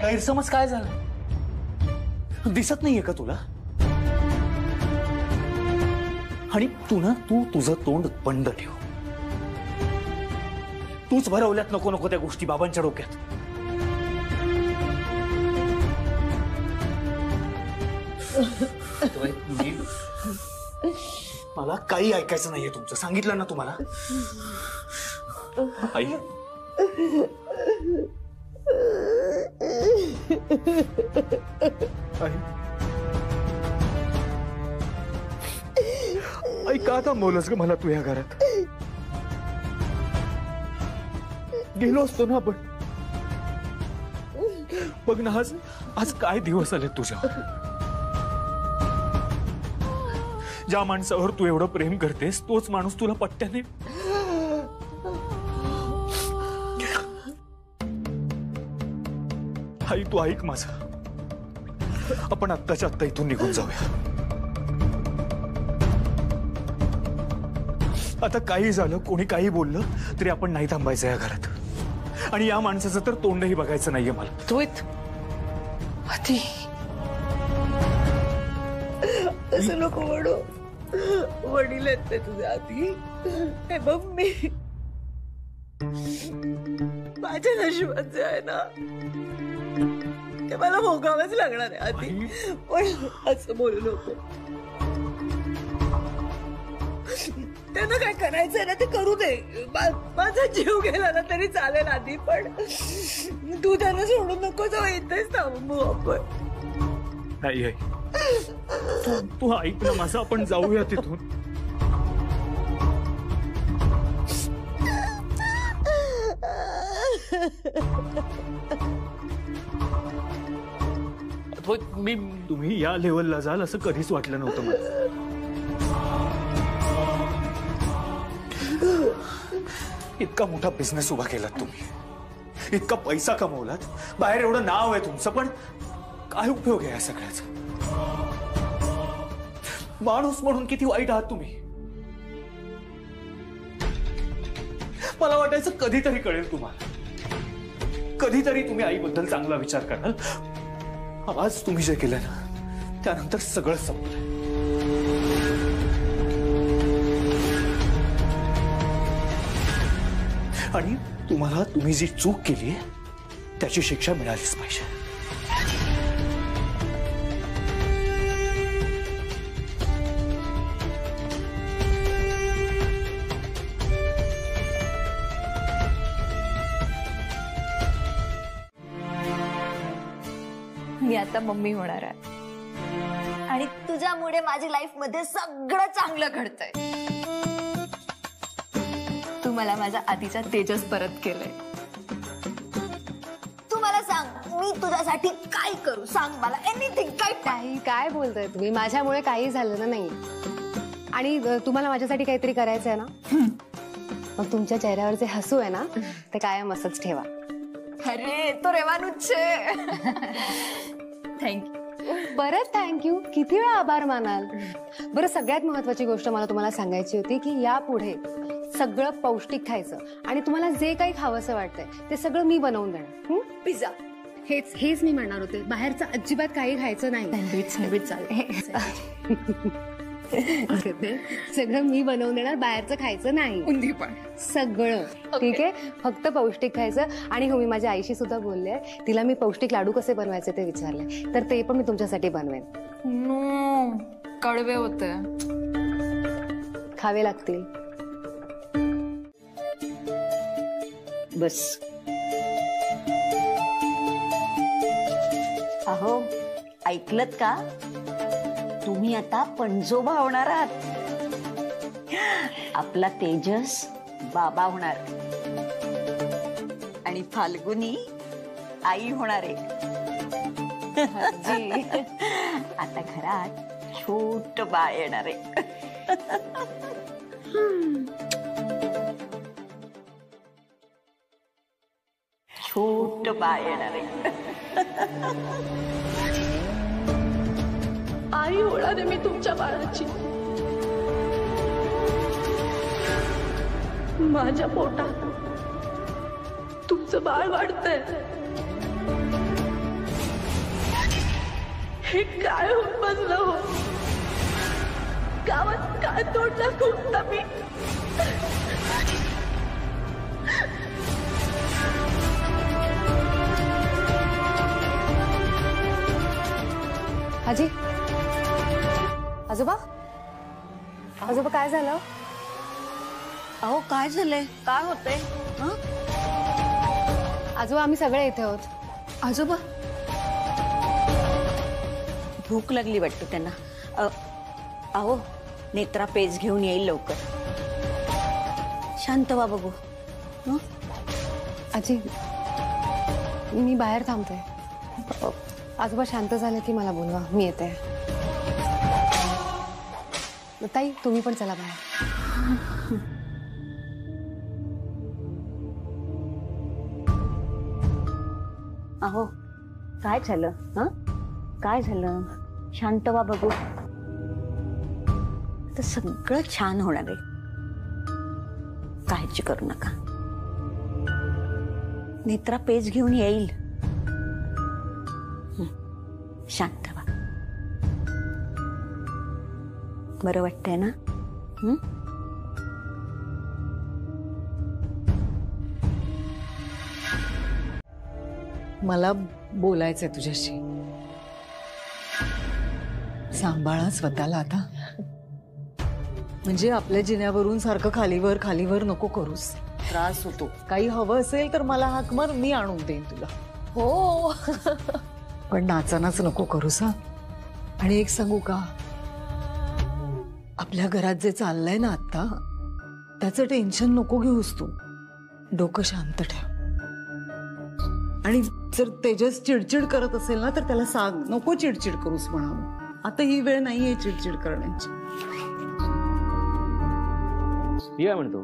गैरसमज काय झाला? दिसत नाहीये का तुला? आणि तू तुझं तोंड बंद ठेव. तूच भरवल्यात नको नको त्या गोष्टी बाबांच्या डोक्यात. मला काही ऐकायचं नाहीये तुमचं. सांगितलं ना तुम्हाला. आई आई का थांबवलंस ग मला तू या घरात? गेलो असतो ना आपण. बघ ना आज काय दिवस आले तुझ्यावर. ज्या माणसावर तू एवढं प्रेम करतेस तोच माणूस तुला पट्ट्याने. आई तू ऐक माझं. आपण आत्ताच्या आत्ता इथून निघून जाऊया. आता काही झालं कोणी काही बोललं तरी आपण नाही थांबायचं या घरात. आणि या माणसाचं तर तोंडही बघायचं नाहीये मला. रोहित आधी असं नको म्हणू. वडील आहेत ते तुझे आधी. हे बघ मी माझ्या नशिबात जे आहे ना ते मला भोगावंच लागणार आहे आधी. पण असं बोलू नको. त्यांना काय करायचंय ना ते करू दे. माझा जीव गेला ना तरी चालेल आधी. पण तू त्यांना सोडून नको जाऊ. इथेच थांबू आपण. नाही आई तू ऐक ना माझं. आपण जाऊया तिथून. तुम्ही या लेवलला जाल असं कधीच वाटलं नव्हतं मला. इतका मोठा बिझनेस उभा केलात तुम्ही. इतका पैसा कमवलात. बाहेर एवढं नाव आहे तुमचं. पण काय उपयोग आहे या सगळ्याचा? माणूस म्हणून किती वाईट आहात तुम्ही. मला वाटायचं कधीतरी कळेल तुम्हाला. कधीतरी तुम्ही आईबद्दल चांगला विचार कराल. आज तुम्ही जे केलं ना त्यानंतर सगळं संपलं. आणि तुम्ही जी चूक केली त्याची शिक्षा मिळालीच पाहिजे. मी आता मम्मी होणार आहे आणि तुझ्यामुळे माझी लाईफ मध्ये सगळं चांगलं घडतंय. तू मला माझा आधीचा तेजस परत केलंय. तू मला सांग मी तुझ्यासाठी काय करू? सांग मला. एनिथिंग. काय बोलताय तुम्ही? माझ्यामुळे काही झालं नाही. आणि तुम्हाला माझ्यासाठी काहीतरी करायचंय ना मग तुमच्या चेहऱ्यावरचे हसू आहे ना ते कायम असंच ठेवा. अरे तो रेवानुच्छे. थँक्यू. परत थँक्यू. किती वेळा आभार मानाल? बरं सगळ्यात महत्वाची गोष्ट मला तुम्हाला सांगायची होती की यापुढे सगळं पौष्टिक खायचं आणि तुम्हाला जे काही खावंसं वाटतंय ते सगळं मी बनवून देणार. पिझ्झा हेच मी म्हणणार होते. बाहेरचं अजिबात काही खायचं नाही. सगळं मी बनवून देणार. बाहेरचं खायचं नाही. उंदी पण सगळं ठीक आहे. फक्त पौष्टिक खायचं. आणि हो मी माझ्या आईशी सुद्धा बोलले. तिला मी पौष्टिक लाडू कसे बनवायचे ते विचारले तर ते पण मी तुमच्यासाठी बनवेन. नो कडवे होते. खावे लागतील. बस. अहो ऐकलत का? तुम्ही आता पणजोबा होणार आहात. आपला तेजस बाबा होणार आणि फाल्गुनी आई होणार आहे. आता घरात छोट बाळ येणार आहे. छोट बाळ येणार आहे. आई होणार आहे मी तुमच्या बाळाची. माझ्या पोटात तुमचं बाळ वाढतंय. हे काय होत बसलं हो. गावात काय तोडला कुठला मी. आजी, आजोबा, आजोबा काय झालं? अहो काय झालंय, काय होतंय? आजोबा आम्ही सगळे इथे आहोत. आजोबा भूक लागली वाटतं त्यांना. अहो नेत्रा पेज घेऊन येईल लवकर. शांत व्हा बघू. आजी, मी बाहेर थांबते. आजोबा शांत झाले की मला बोलवा, मी येते. ताई तुम्ही पण चला बाहेर. अहो काय झालं? काय झालं? शांत व्हा बघू. तर सगळं छान होणार आहे, काळजी करू नका. नेत्रा पेज घेऊन येईल. शांत व्हा. बरं वाटतंय ना? मला बोलायचंय तुझ्याशी. सांभाळा स्वतःला आता. म्हणजे आपल्या जिन्यावरून सारखं खालीवर खालीवर नको करूस, त्रास होतो. काही हवं असेल तर मला हाक मार, मी आणून देईन तुला. हो. पण नाचानाच नको करूस हा. आणि एक सांगू का, आपल्या घरात जे चाललंय ना आता, त्याचं टेन्शन नको घेऊस तू. डोकं शांत ठेव. आणि जर तेजस चिडचिड करत असेल ना तर त्याला सांग, नको चिडचिड करूस म्हणावं. आता ही वेळ नाहीये चिडचिड करण्याची. मी काय म्हणतो,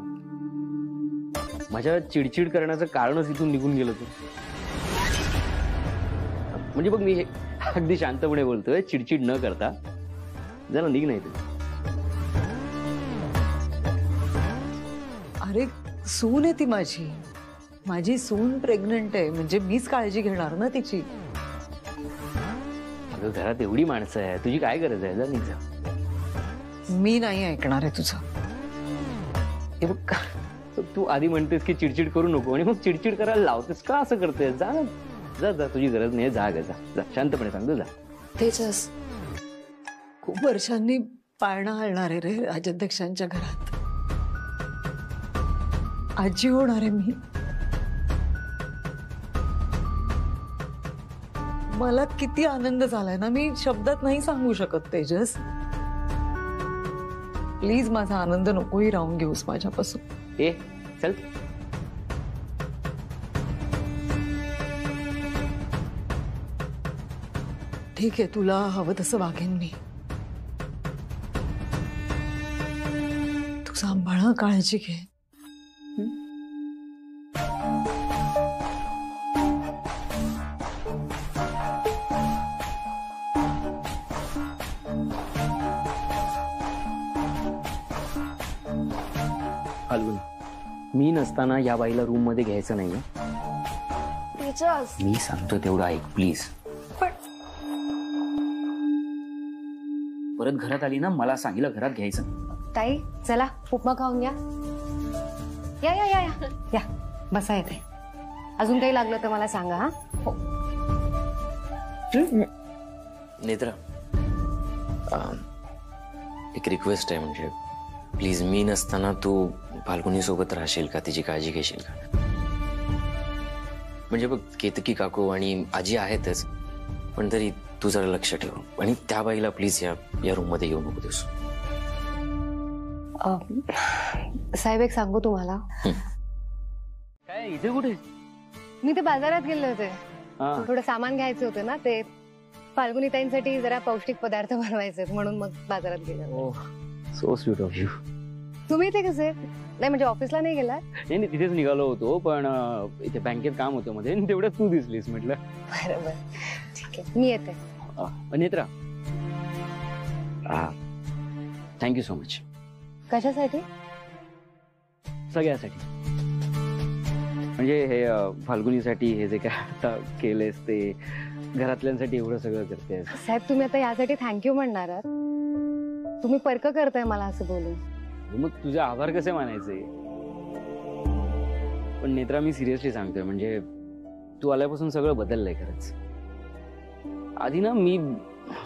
माझ्या चिडचिड करण्याचं कारणच इथून निघून गेलं तू. म्हणजे बघ, मी हे अगदी शांतपणे बोलतोय, चिडचिड न करता. जरा निघ नाही तू. अरे सून आहे ती माझी. माझी सून प्रेग्नंट आहे, म्हणजे मीच काळजी घेणार ना तिची. अगं घरात एवढी माणसं आहे, तुझी काय गरज आहे? जा निघ जा. मी नाही ऐकणार आहे तुझं. हे बघ, तू आधी म्हणतेस की चिडचिड करू नको आणि मग चिडचिड करायला लावतेस का? असं करतेस? जा ना, जा जा, तुझी गरज नाही. जा ग, जा जा, शांतपणे सांगतो. जा. तेजस खूप वर्षांनी पाळणा हलणार आहे रे राजाध्यक्षांच्या घरात. आजी होणार आहे मी. मला किती आनंद झालाय ना, मी शब्दात नाही सांगू शकत. तेजस प्लीज माझा आनंद नकोही राहून घेऊस माझ्यापासून. ए चल. ठीक आहे, तुला हवं तसं वागेन मी. तू सांभाळा, काळजी घे. फाल्गुन, मी नसताना या बाईला रूम मध्ये घ्यायचं नाहीये. मी सांगतो तेवढं ऐक प्लीज. परत घरात आली ना, मला सांगितलं घरात घ्यायचं. ताई चला उपमा खाऊन घ्या. या या या या या, बसा येते. अजून काही लागलं तर मला सांगा. हा हो. नेत्रा, एक रिक्वेस्ट आहे. म्हणजे प्लीज, मी नसताना तू फाल्गुनी सोबत राहशील का? तिची काळजी घेशील का? म्हणजे बघ, केतकी काकू आणि आजी आहेतच, पण तरी तू जरा लक्ष ठेव. आणि त्या बाईला प्लीज या रूम मध्ये येऊ नको देऊस. साहेब एक सांगू तुम्हाला. काय इथे कुठे? मी ते बाजारात गेले होते, थोडं सामान घ्यायचं होतं ना. ते फाल्गुनी ताईंसाठी जरा पौष्टिक पदार्थ बनवायचे म्हणून मग बाजारात गेले. So sweet of you. तुम्ही इथे कसे? नाही म्हणजे ऑफिसला नाही गेला? नाही, तिथेच निघालो होतो, पण इथे बँकेत काम होतं मध्ये, तेवढ्यात तू दिसलीस. म्हटलं बरोबर, ठीक आहे, मी येते. Netra, thank you so much. कशासाठी? सगळ्यासाठी. म्हणजे हे फाल्गुनीसाठी हे जे काय आता केलेस ते घरातल्यांसाठी एवढं सगळं करते. साहेब तुम्ही आता यासाठी थँक्यू म्हणणार आहात? तुम्ही परक करताय मला असं बोलून. मग तुझे आभार कसे मानायचे? पण नेत्रा मी सिरियसली सांगतोय, म्हणजे तू आल्यापासून सगळं बदललंय खरंच. आधी ना मी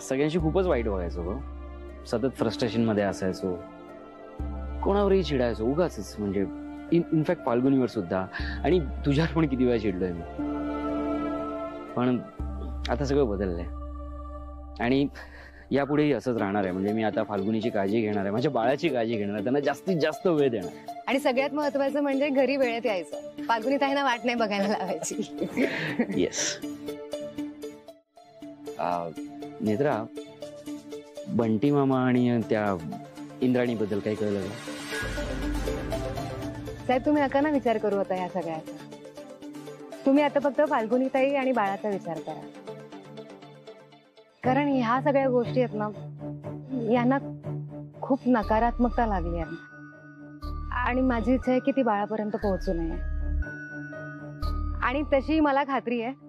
सगळ्यांशी खूपच वाईट वागायचो ग, सतत फ्रस्ट्रेशन मध्ये असायचो, कोणावरही चिडायचो उगाच, म्हणजे इनफॅक्ट फाल्गुनीवर सुद्धा, आणि तुझ्यावर पण किती वेळा चिडलोय मी. पण आता सगळं बदललंय आणि यापुढेही असंच राहणार आहे. म्हणजे मी आता फाल्गुनीची काळजी घेणार आहे, माझ्या बाळाची काळजी घेणार आहे, त्यांना जास्तीत जास्त वेळ देणार. आणि सगळ्यात महत्वाचं म्हणजे घरी वेळेत यायचं, फाल्गुनी ताईंना वाट नाही बघायला लावायची. येस. नेत्रा, बंटी मामा आणि त्या इंद्राणी बद्दल काही कळलं का? साहेब तुम्ही नका ना विचार करू आता या सगळ्याचा. तुम्ही आता फक्त फाल्गुनी ताई आणि बाळाचा विचार करा, कारण ह्या सगळ्या गोष्टी आहेत ना, यांना खूप नकारात्मकता लागली आहे आणि माझी इच्छा आहे की ती बाळापर्यंत पोहोचू नये. आणि तशी मला खात्री आहे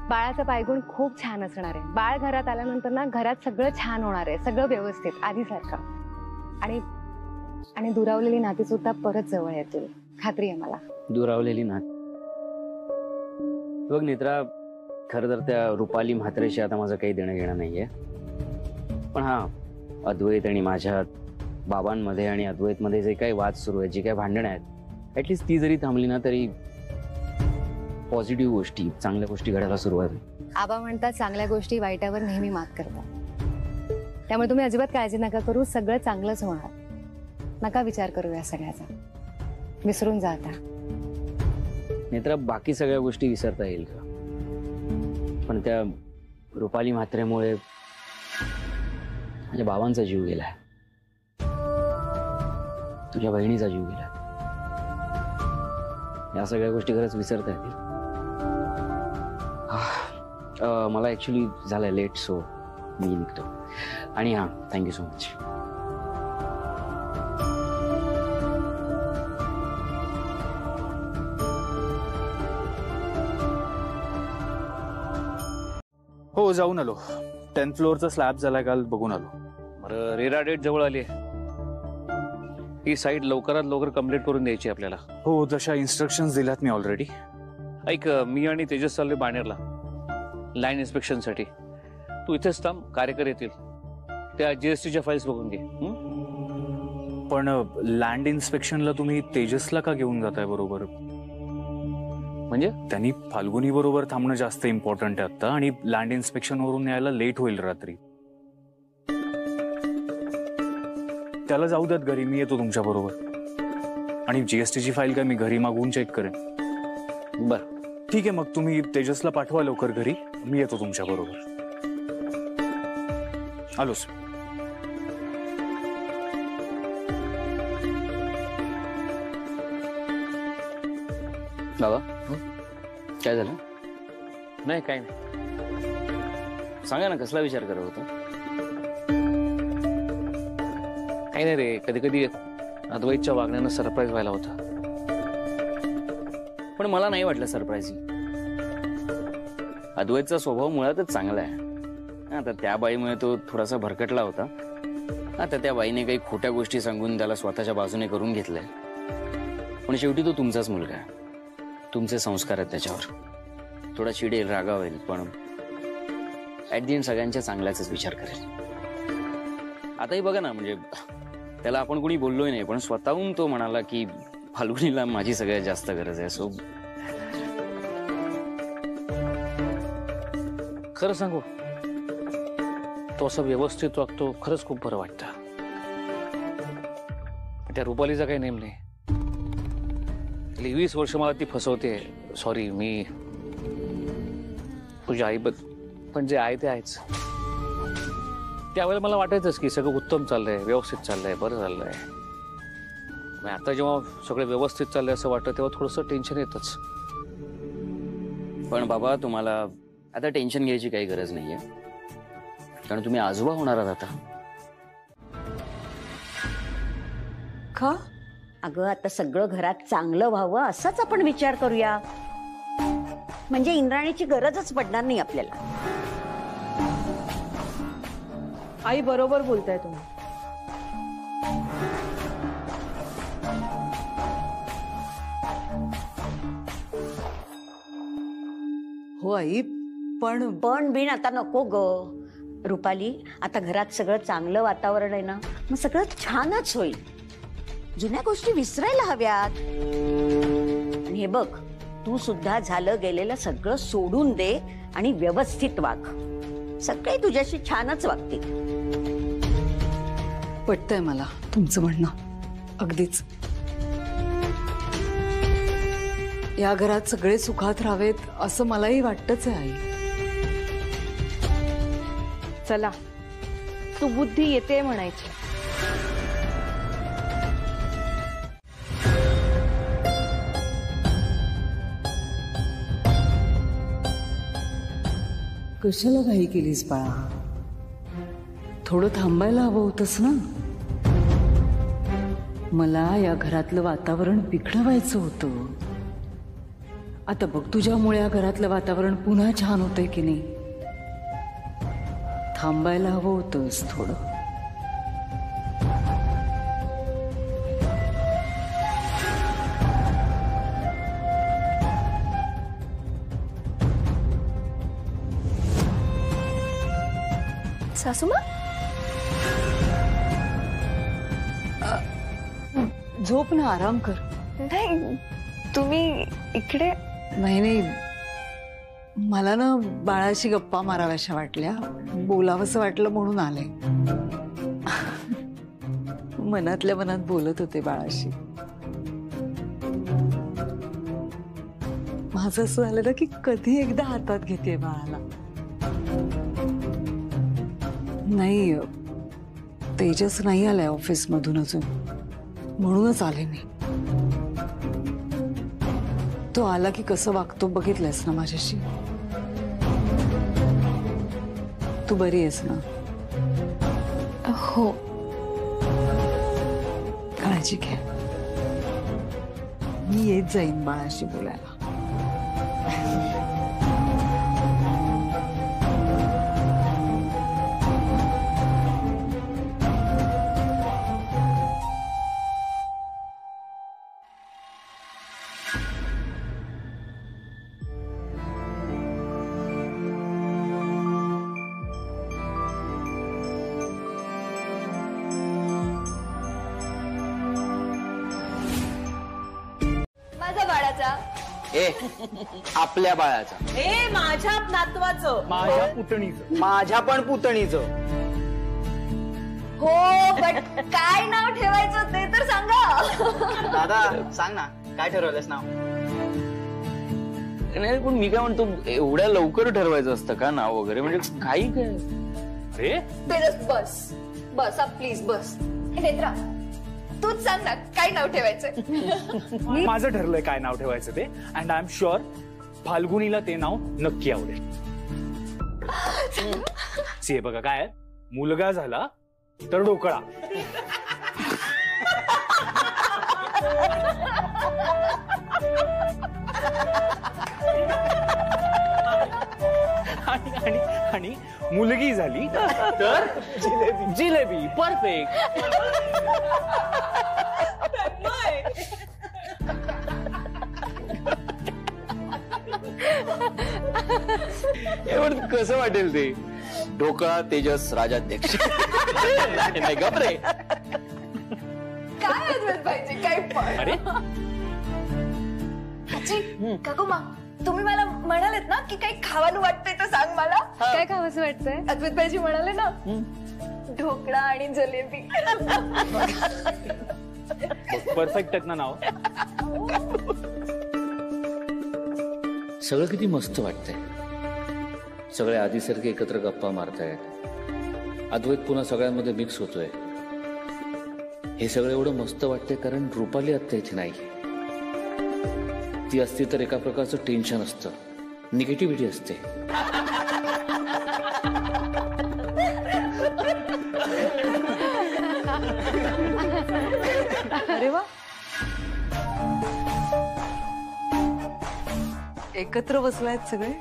बाळाचं पायगुण खूप छान असणार आहे. बाळ घरात आल्यानंतर ना घरात सगळं छान होणार आहे, सगळं व्यवस्थित आधीसारखं. आणि आणि दुरावलेली नाती सुद्धा परत जवळ येतील, खात्री आहे मला. दुरावलेली नाती बघ नेत्रा, खरं तर त्या रुपाली म्हात्रेशी आता माझं काही देणं घेणं नाहीये. पण हा, अद्वैत आणि माझ्या बाबांमध्ये आणि अद्वैत मध्ये जे काही वाद सुरू आहेत, जी काही भांडणं आहेत, ऍटलिस्ट ती जरी थांबली ना तरी पॉझिटिव्ह गोष्टी, चांगल्या गोष्टी घडायला सुरुवात होईल. आबा म्हणतात चांगल्या गोष्टी वाईटावर नेहमी मात करतात. त्यामुळे तुम्ही अजिबात काळजी नका करू, सगळं चांगलंच होणार. नका विचार करू या सगळ्याचा, विसरून जा आता. नेत्रा, बाकी सगळ्या गोष्टी विसरता येईल का? पण त्या रुपाली म्हात्रेमुळे माझ्या बाबांचा जीव गेलाय, तुझ्या बहिणीचा जीव गेलाय. या सगळ्या गोष्टी खरंच विसरता येतील. मला ऍक्च्युली झालंय लेट, सो मी निघतो. आणि हा, थँक्यू सो मच. हो, जाऊन आलो. 10th फ्लोअरचा स्लॅब झाला काल, बघून आलो. बरं, रेरा डेट जवळ आली आहे, ही साईट लवकरात लवकर कम्प्लीट करून द्यायची आपल्याला. हो, जशा इन्स्ट्रक्शन्स दिल्यात मी ऑलरेडी. ऐक, मी आणि तेजस चाललोय बाणेरला लँड इन्स्पेक्शनसाठी. तू इथेच थांब, कार्यकर येतील, त्या जीएसटीच्या फाईल्स बघून घे. पण लँड इन्स्पेक्शनला तुम्ही तेजसला का घेऊन जाताय बरोबर? म्हणजे त्यांनी फाल्गुनी बरोबर थांबणं जास्त इम्पॉर्टंट आहे आता, आणि लँड इन्स्पेक्शन वरून यायला लेट होईल रात्री. त्याला जाऊ द्यात घरी, मी येतो तुमच्या बरोबर. आणि जीएसटीची फाईल काय मी घरी मागवून चेक करेन. बर, ठीक आहे, मग तुम्ही तेजसला पाठवा लवकर घरी, मी येतो तुमच्या बरोबर. आलोच. बाबा, काय झालं? नाही, काय नाही. सांगा ना, कसला विचार करत होता? काही नाही रे, कधी कधी अद्वैतच्या वागण्यानं सरप्राईज व्हायला होता. पण मला नाही वाटलं सरप्राईज. अद्वैतचा स्वभाव मुळातच चांगला आहे. आता त्या बाईमुळे तो थोडासा भरकटला होता. आता त्या बाईने काही खोट्या गोष्टी सांगून त्याला स्वतःच्या बाजूने करून घेतलंय. पण शेवटी तो तुमचाच मुलगा आहे, तुमचे संस्कार आहेत त्याच्यावर. थोडा चिडेल, रागावेल, पण ऍट दी एंड सगळ्यांच्या चांगल्याचाच विचार करेल. आताही बघा ना, म्हणजे त्याला आपण कोणी बोललोय नाही, पण स्वतःहून तो म्हणाला की फाल्गुनीला माझी सगळ्यात जास्त गरज आहे. सो खरं सांगू, तो असं व्यवस्थित वागतो, खरंच खूप बरं वाटतं. त्या रुपालीचा काही नेम नाही. 20 वर्ष मला ती फसवते. सॉरी, मी तुझ्या आईबद्दल, पण जे आहे ते आहेच. त्यावेळेला मला वाटायचंच की सगळं उत्तम चाललंय, व्यवस्थित चाललंय, बरं चाललंय. आता जेव्हा सगळं व्यवस्थित चाललंय असं वाटतं, तेव्हा थोडंसं टेन्शन येतच. पण बाबा, तुम्हाला आता टेन्शन घ्यायची काही गरज नाहीये, कारण तुम्ही आजोबा होणार आहात आता. का? अगं, आता सगळं घरात चांगलं व्हावं असाच आपण विचार करूया, म्हणजे इंद्राणीची गरजच पडणार नाही आपल्याला. आई बरोबर बोलताय तुम्ही. हो आई, पण पण बिन आता नको ग रुपाली. आता घरात सगळं चांगलं वातावरण आहे ना, मग सगळं छानच होईल. जुन्या गोष्टी विसरायला हव्यात. आणि हे बघ, तू सुद्धा झालं गेलेलं सगळं सोडून दे आणि व्यवस्थित वाग. सगळे तुझ्याशी छानच वागतील. पटतंय मला तुमचं म्हणणं अगदीच. या घरात सगळे सुखात राहावेत असं मलाही वाटतच आहे आई. चला, तू बुद्धी येते म्हणायची. कशाला घाई केलीस बाळा? थोडं थांबायला हवं होतंस ना. मला या घरातलं वातावरण बिघडवायचं होतं. आता बघ, तुझ्यामुळे या घरातलं वातावरण पुन्हा छान होतंय की नाही. थांबायला हवं होतंस थोडं. सासूमा, झोप ना, आराम कर. नाही तुम्ही इकडे. नाही, मला ना बाळाशी गप्पा माराव्याशा वाटल्या, बोलावंसं वाटलं म्हणून आले. मनातल्या मनात बोलत होते बाळाशी. माझं असं झालं ना की कधी एकदा हातात घेते बाळाला. नाही, तेजस नाही आलाय ऑफिस मधून अजून, म्हणूनच आले मी. तो आला की कसं वागतो बघितलंयस ना माझ्याशी. तू बरी आहेस ना? हो. काळजी घे. मी येत जाईन बाळाशी बोलायला. ए, आपल्या बाळाचा. ए, माझ्या नातवाचं. माझ्या पुतणीचं. माझ्या पण पुतणीचं. हो, पण काय नाव ठेवायचं ते तर सांगा. दादा सांग ना, काय ठरवलंस नाव? नाही, पण मी काय म्हणतो, एवढ्या लवकर ठरवायचं असतं का नाव वगैरे? म्हणजे काही काय. अरे तेजस, बस बस प्लीज बस. नेत्रा, तूच सांग ना, काय नाव ठेवायचंय? माझं ठरलंय काय नाव ठेवायचं ते. अँड आय एम शुअर फाल्गुनीला ते नाव नक्की आवडेल. सी बघा, काय मुलगा झाला तर ढोकळा. आणि मुलगी झाली तर जिलेबी. जिलेबी. परफेक्ट. कसं वाटेल ते? ढोकळा तेजस राजाध्यक्ष. नाही गपरे. काय अद्वैत पाहिजे काय पण? अरे काकूमा, तुम्ही मला म्हणालेत ना की काही खावायला वाटतंय तर सांग मला. काय खावंसं वाटतंय? अद्वैत भाईजी म्हणाले ना, ढोकळा आणि जलेबी. परफेक्ट आहेत ना नाव. सगळं किती मस्त वाटतंय. सगळे आधीसारखे एकत्र गप्पा मारतायत. अद्वैत पुन्हा सगळ्यांमध्ये मिक्स होतोय. हे सगळं एवढं मस्त वाटतंय कारण रुपाली आत्ता इथे नाही. ती असती तर एका प्रकारचं टेन्शन असतं, निगेटिव्हिटी असते. अरे वा, एकत्र बसलायत सगळे.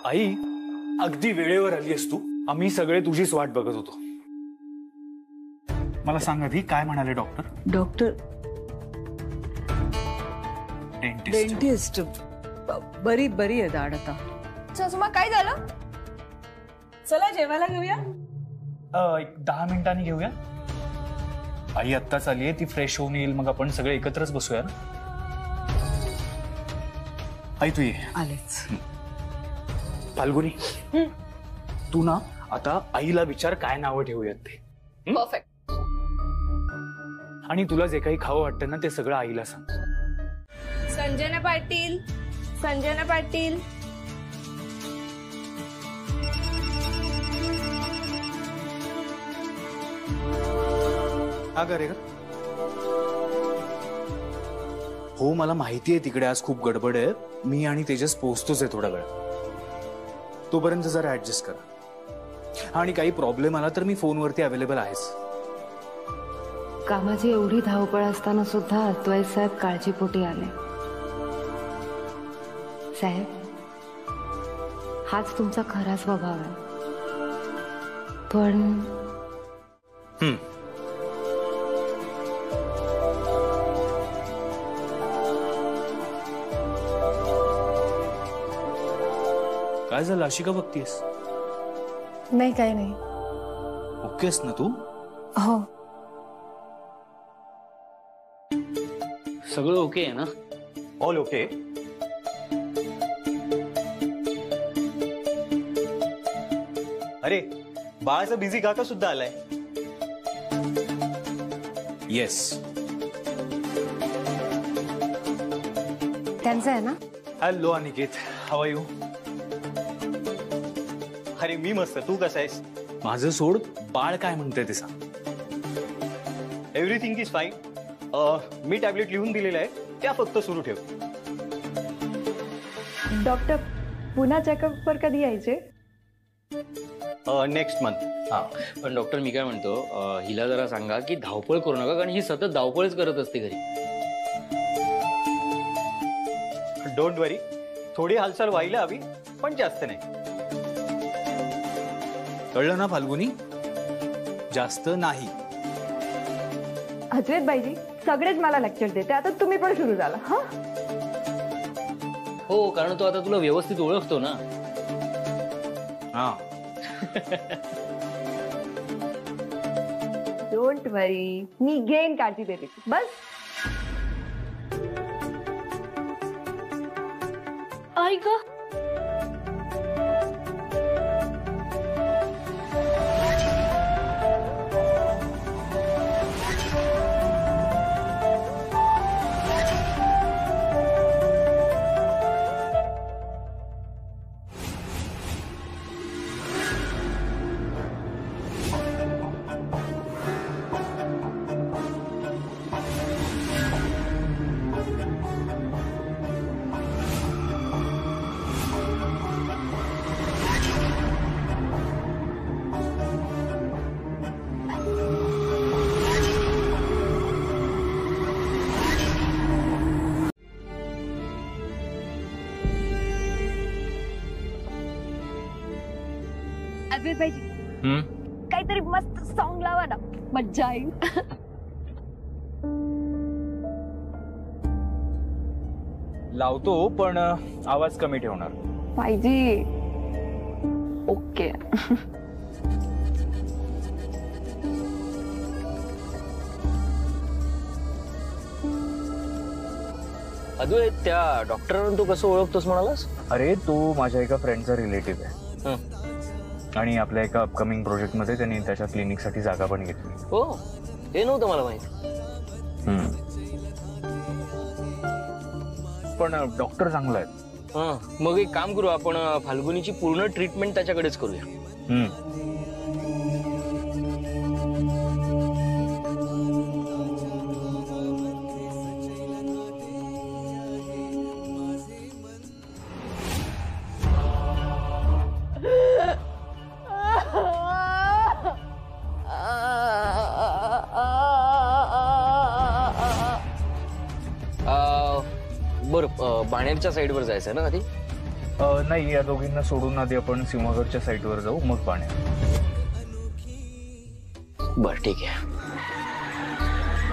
आई, अगदी वेळेवर आलीस तू. आम्ही सगळे तुझीच वाट बघत होतो. मला सांग आधी काय म्हणाले डॉक्टर? डॉक्टर डेंटिस्ट बरी आहे दाढ आता. सुषमा काय झालं? चला जेवायला घेऊया. एक 10 मिनिटांनी घेऊया. आई आत्ताच आलीये, ती फ्रेश होऊन येईल, मग आपण सगळे एकत्रच बसूया ना. आई तू ये. आलेच. फाल्गुनी, तू ना आता आईला विचार काय नावं ठेवूयात ते. परफेक्ट. आणि तुला जे काही खावं वाटतं ना ते सगळं आईला सांग. संजना पाटील, संजना पाटील. हा का रे का? हो मला माहिती आहे तिकडे आज खूप गडबड आहे. मी आणि तेजस पोहोचतोच आहे थोडा वेळ. तोपर्यंत जरा ऍडजस्ट करा. आणि काही प्रॉब्लेम आला तर मी फोनवरती अवेलेबल आहेच. कामाची एवढी धावपळ असताना सुद्धा अद्वैत साहेब काळजीपोटी आले. साहेब, हाच तुमचा खरा स्वभाव आहे. पण काय झालं अशी का बघतीयस? नाही, काही नाही. ओकेस ना तू? हो. सगळं ओके आहे ना? All okay. अरे बाळाचा बिझी काका सुद्धा आलाय. येस. त्यांचं आहे ना? Hello Aniket, how are you? अरे मी मस्त. तू कसा आहेस? माझं सोड, बाळ काय म्हणतंय ते सांग. Everything is fine. Me tablet लिहून दिलेला आहे, त्या फक्त सुरू ठेव. डॉक्टर पुन्हा चेकअप वर कधी यायचे? Next month. हा, पण डॉक्टर मी काय म्हणतो, हिला जरा सांगा की धावपळ करू नका, कारण ही सतत धावपळच करत असते घरी. डोंट वरी, थोडी हालचाल व्हायला हवी, पण जास्त नाही. कळलं ना फाल्गुनी? जास्त नाही. अद्वैत बाईजी सगळेच मला लेक्चर देते, आता तुम्ही पण सुरू झाला. हा हो, कारण तो आता तुला व्यवस्थित ओळखतो ना. हा. डोंट वरी, मी घेईन काळजी देते. बस. ऐक अद्वैत बाईजी, काहीतरी मस्त सॉन्ग लावा ना, मज्जा येईल. लावतो, पण आवाज कमी ठेवणार. बाईजी ओके. अद्वैत, त्या डॉक्टरांना तू कसं ओळखतोस म्हणालास? अरे तो माझ्या एका फ्रेंडचा रिलेटिव्ह आहे. आणि आपल्या एका अपकमिंग प्रोजेक्ट मध्ये त्यांनी त्याच्या क्लिनिक साठी जागा पण घेतली. हो, हे नव्हतं मला माहिती. पण डॉक्टर चांगला आहे. मग एक काम करू, आपण फाल्गुनीची पूर्ण ट्रीटमेंट त्याच्याकडेच करूया. बरं, बाणेरच्या साईडवर जायचंय ना आधी? नाही, या दोघींना सोडून आधी आपण सिंहगडच्या साईटवर जाऊ, मग पाण्यात. बर ठीक आहे.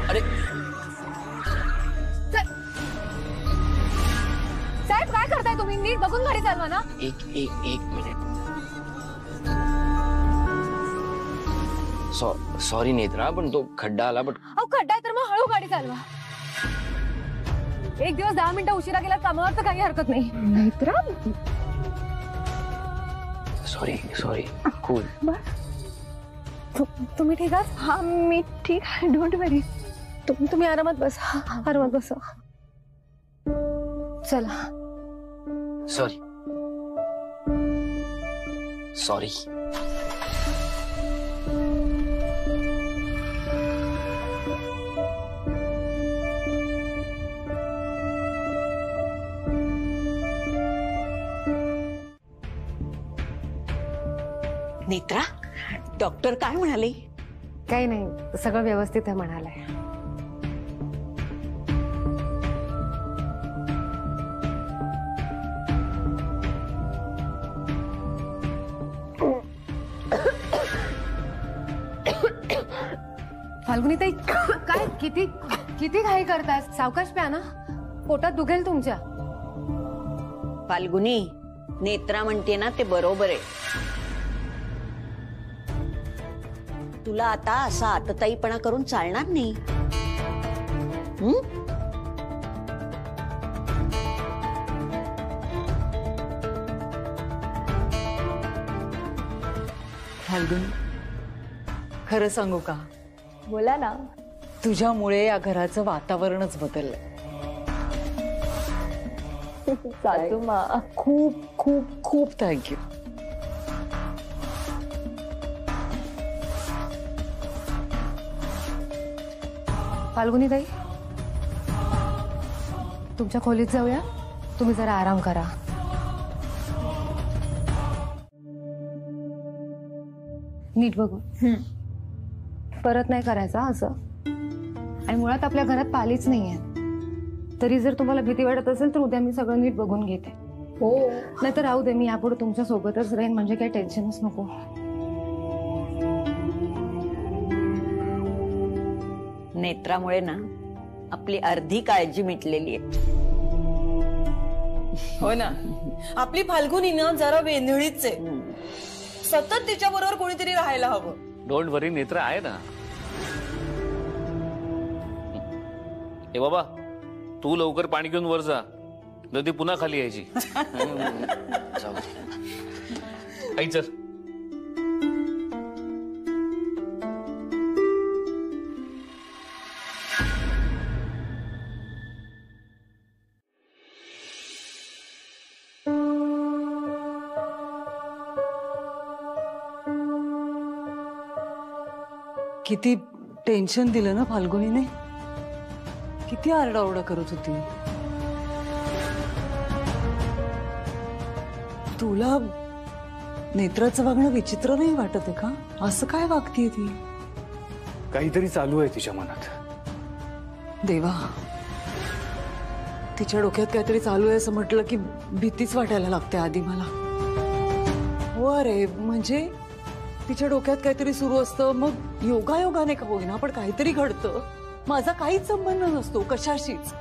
अरे साहेब काय करताय तुम्ही? नीट बघून गाडी चालवा ना. एक मिनिट. सॉरी नेत्रा, पण तो खड्डा आला. पण अहो खड्डा आहे तर मग हळू गाडी चालवा. एक दिवस 10 मिनिटं उशिरा गेला कामावर तर काही हरकत नाही. Netra sorry cool. तुम्ही ठीक आहात? हा मी ठीक आहे, डोंट वरी. तुम्ही आरामात बसा, आरामात बसा. चला. सॉरी. नेत्रा, डॉक्टर काय म्हणाले? काही नाही, सगळं व्यवस्थित आहे म्हणालाय. फाल्गुनी ताई, काय किती घाई करताय? सावकाश प्या ना, पोटात दुखेल तुमच्या. फाल्गुनी, नेत्रा म्हणते ना ते बरोबर आहे. तुला आता असा आतताईपणा करून चालणार नाही. फाल्गुनी, खरं सांगू का? बोला ना. तुझ्यामुळे या घराचं वातावरणच बदललंय. सासूमा, खूप खूप खूप थँक्यू. फाल्गुनी ताई, तुमच्या खोलीत जाऊया. तुम्ही जरा आराम करा. नीट बघू, परत नाही करायचा असं. आणि मुळात आपल्या घरात पालीच नाहीये. तरी जर तुम्हाला भीती वाटत असेल तर उद्या मी सगळं नीट बघून घेते. हो. नाहीतर राहू दे, मी यापुढे तुमच्या सोबतच राहीन, म्हणजे काही टेन्शनच नको. नेत्रामुळे ना आपली अर्धी काळजी मिटलेली आहे. हो ना, आपली फाल्गुनी ना जरा वेंधळीच आहे. सतत तिच्या बरोबर कोणीतरी राहायला हवं. डोंट वरी, नेत्रा आहे ना. ए बाबा, तू लवकर पाणी घेऊन वर जा, नदी पुन्हा खाली यायची. जाऊ दे. आई चल. किती टेन्शन दिलं ना फाल्गुनीने. किती आरडाओरडा करत होती. तुला नेत्राचं वागणं विचित्र नाही वाटत आहे का? असं काय वागतीये ती? काहीतरी चालू आहे तिच्या मनात. देवा, तिच्या डोक्यात काहीतरी चालू आहे असं म्हटलं की भीतीच वाटायला लागते आधी मला. हो अरे, म्हणजे तिच्या डोक्यात काहीतरी सुरू असतं, मग योगायोगाने का होईना पण काहीतरी घडतं. माझा काहीच संबंध नसतो कशाशीच,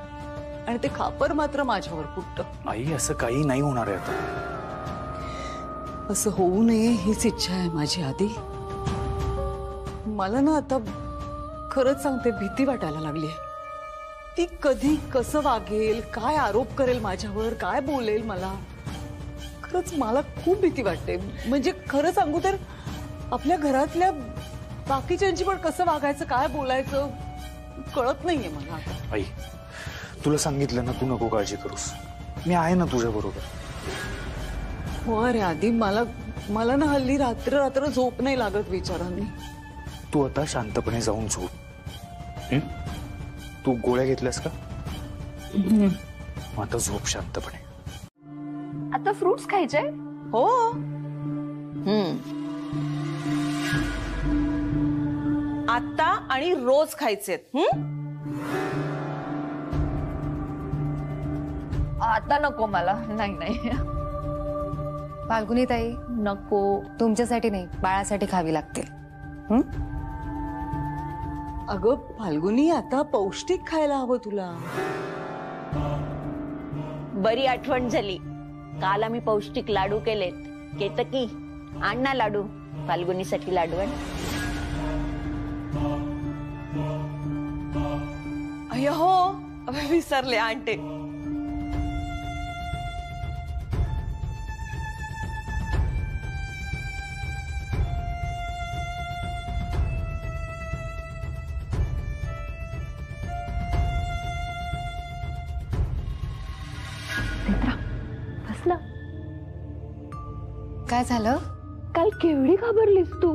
आणि ते खापर मात्र माझ्यावर फुटतं. आई, असं काही नाही होणार आहे आता. असं होऊ नये हीच इच्छा आहे माझी आधी. मला ना आता खरंच सांगते, भीती वाटायला लागली आहे. ती कधी कसं वागेल, काय आरोप करेल माझ्यावर, काय बोलेल मला. खरंच मला खूप भीती वाटते. म्हणजे खरं सांगू तर आपल्या घरातल्या बाकीच्यांची पण कसं वागायचं, काय बोलायचं कळत नाहीये मला आता. आई, तुला सांगितलं ना, तू नको काळजी करूस. मी आहे ना तुझ्या बरोबर. हो अरे आधी, मला ना हल्ली रात्र रात्र झोप नाही लागत विचारांनी. तू आता शांतपणे जाऊन झोप. तू गोळ्या घेतल्यास का? आता झोप शांतपणे. आता फ्रुट्स खायचे? हो. आता आणि रोज खायचेत. आता नको मला. नाही. फाल्गुनी ताई, नको. तुमच्यासाठी नाही, बाळासाठी खावी लागतील. अगं फाल्गुनी, आता पौष्टिक खायला हवं तुला. बरी आठवण झाली. काल आम्ही पौष्टिक लाडू केलेत. केतकी, आण ना लाडू. फाल्गुनीसाठी लाडू आण. अय्या हो, विसरले आणते. काय झालं? काल केवढी घाबरलीस तू?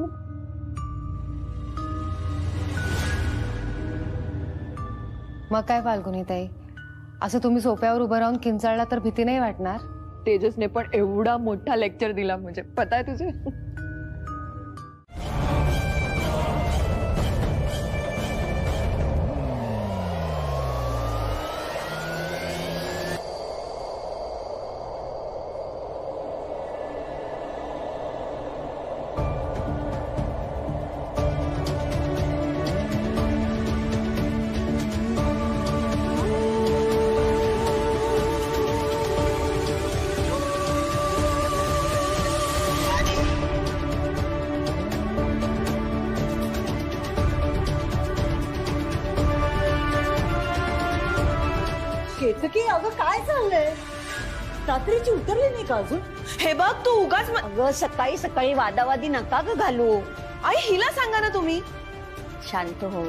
मग काय फाल्गुनी ताई, असं तुम्ही सोप्यावर उभं राहून किंचाळला तर भीती नाही वाटणार? तेजसने पण एवढा मोठा लेक्चर दिला, म्हणजे पता आहे तुझे. केतकी, अगं काय चाललंय? रात्रीची उतरली नाही का अजून? हे बघ तू उगाच अगं सकाळी सकाळी वादावादी नका ग घालू. आई हिला सांगा ना तुम्ही. शांत हो.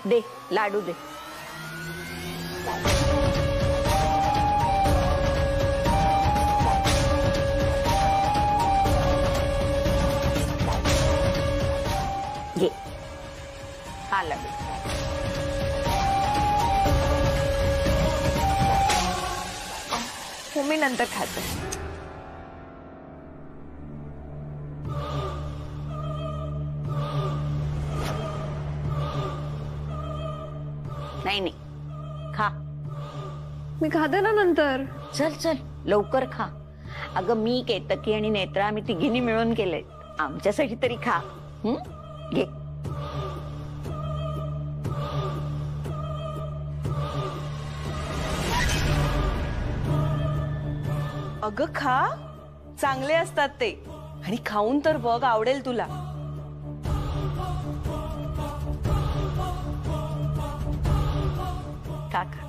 दे लाडू दे. घे हा लाडू. मी नंतर खाते. नाही नाही खा. मी खाते ना नंतर. चल चल लवकर खा. अगं मी, केतकी आणि नेत्रा आम्ही तिघींनी मिळून केलंय. आमच्यासाठी तरी खा. घे. अगं खा, चांगले असतात ते. आणि खाऊन तर बघ, आवडेल तुला. खा खा.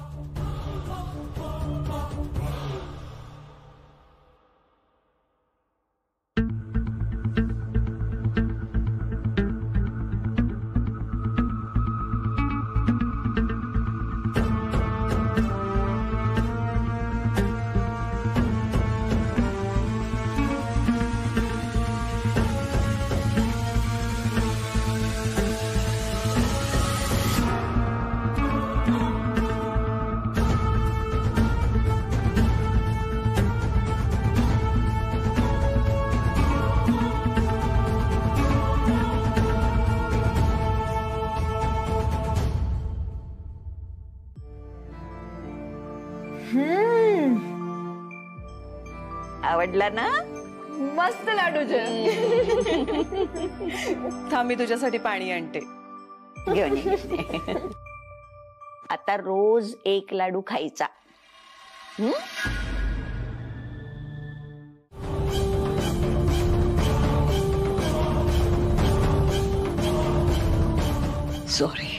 आवडला ना? मस्त लाडूचे. थांब मी तुझ्यासाठी पाणी आणते. घेऊन ये. आता रोज एक लाडू खायचा. सॉरी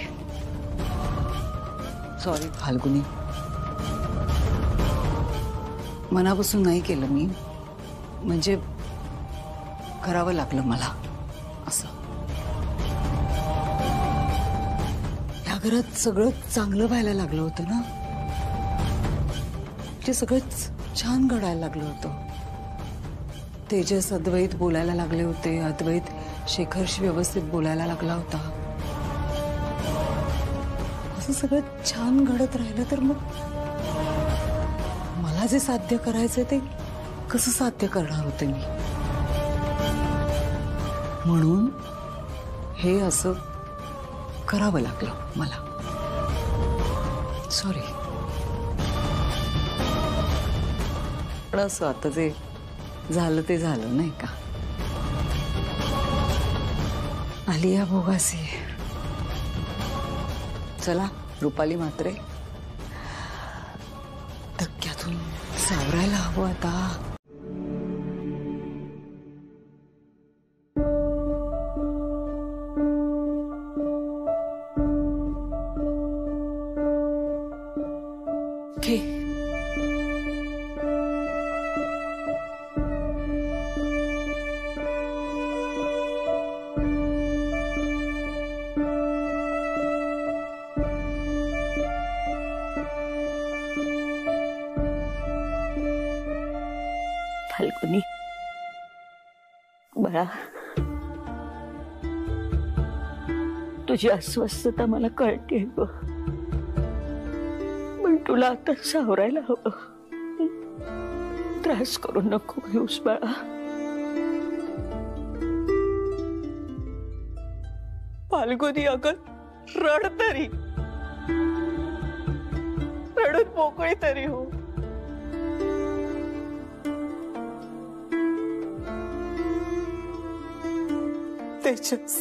सॉरी फाल्गुनी, मनापासून नाही केलं मी. म्हणजे करावं लागलं मला असं. ह्या घरात सगळं चांगलं व्हायला लागलं होतं ना. ते सगळं छान घडायला लागलं होतं. तेजस अद्वैत बोलायला लागले होते. अद्वैत शेखरशी व्यवस्थित बोलायला लागला होता. असं सगळं छान घडत राहिलं तर मग मला जे साध्य करायचं ते कसं साध्य करणार होते मी. म्हणून हे असं करावं लागलं मला. सॉरी. पण असं आता ते झालं नाही का? आलिया भोगासी. चला रुपाली म्हात्रे, धक्क्यातून सावरायला हवं आता. फाल्गुनी बाळा, तुझी अस्वस्थता मला कळते ग, पण तुला आता सावरायला हवं. त्रास करू नको घेऊस बाळा. फाल्गुनी अगं रड तरी, रडून मोकळी तरी हो. तेजस,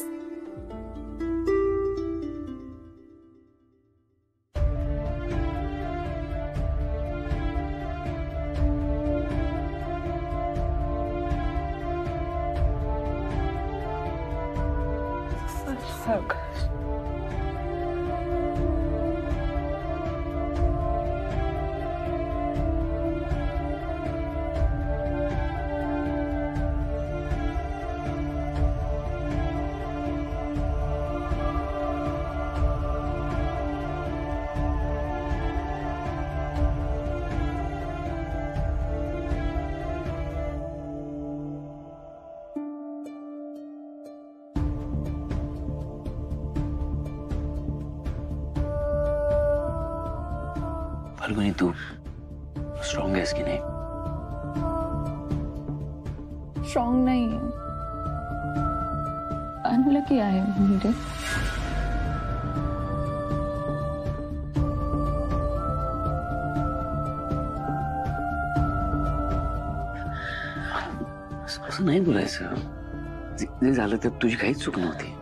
फाल्गुनी तू स्ट्रॉंग आहेस की नाही? स्ट्रॉंग नाही, अनलकी आहे म्हणजे. असं नाही बोलायचं. जे झालं त्यात तुझी काहीच चूक नव्हती.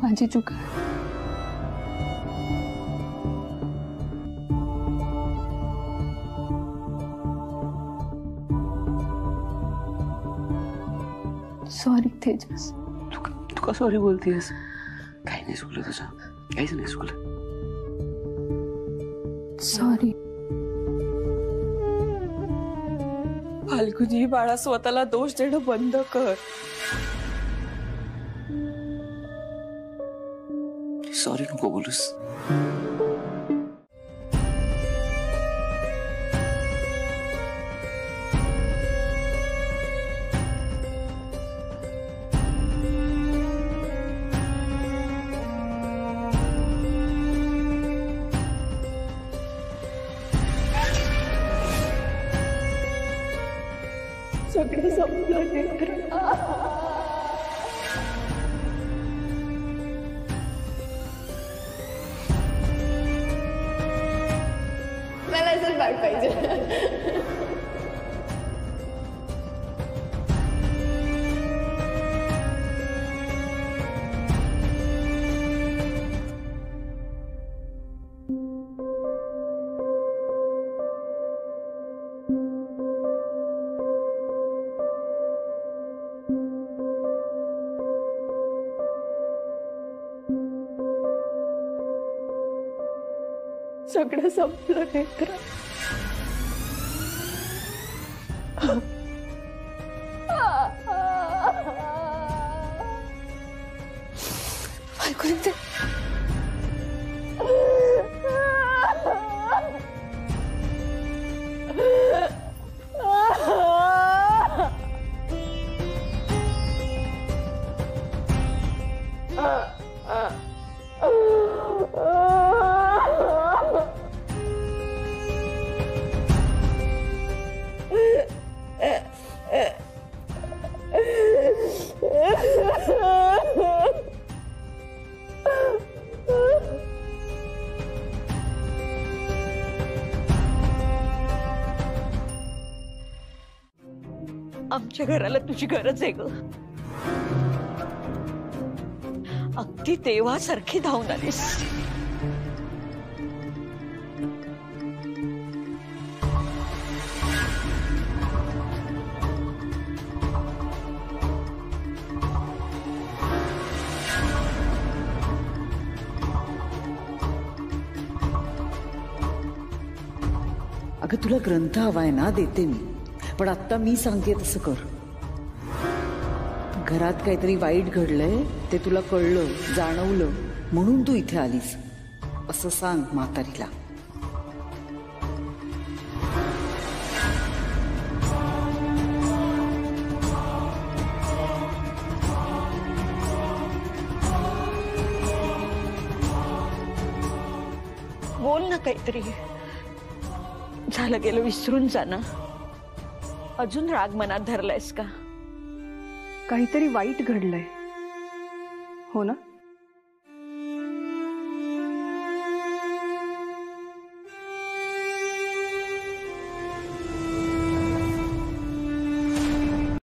माझी चूक आहे. सॉरी तेजस. तू का सॉरी बोलतेस? काही नाही चुकलं तुझं, काहीच नाही चुकलं. सॉरी. फाल्गुनी बाळा, स्वतःला दोष देणं बंद कर. सॉरी नको बोलूस. सगळं संपलं. मला असंच बाळ पाहिजे. सगळं संपलं नेत्रा. फाल्गुनी, आमच्या घराला तुझी गरज आहे ग. अगदी देवासारखी धावून आलीस. अगं तुला ग्रंथ हवाय ना, देते मी. पण आता मी सांगते तसं कर. घरात काहीतरी वाईट घडलंय ते तुला कळलं, जाणवलं, म्हणून तू इथे आलीस असं सांग म्हातारीला. बोल ना काहीतरी. झालं गेलं विसरून जा ना. अजून राग मनात धरलायस का? काहीतरी वाईट घडलंय, हो ना?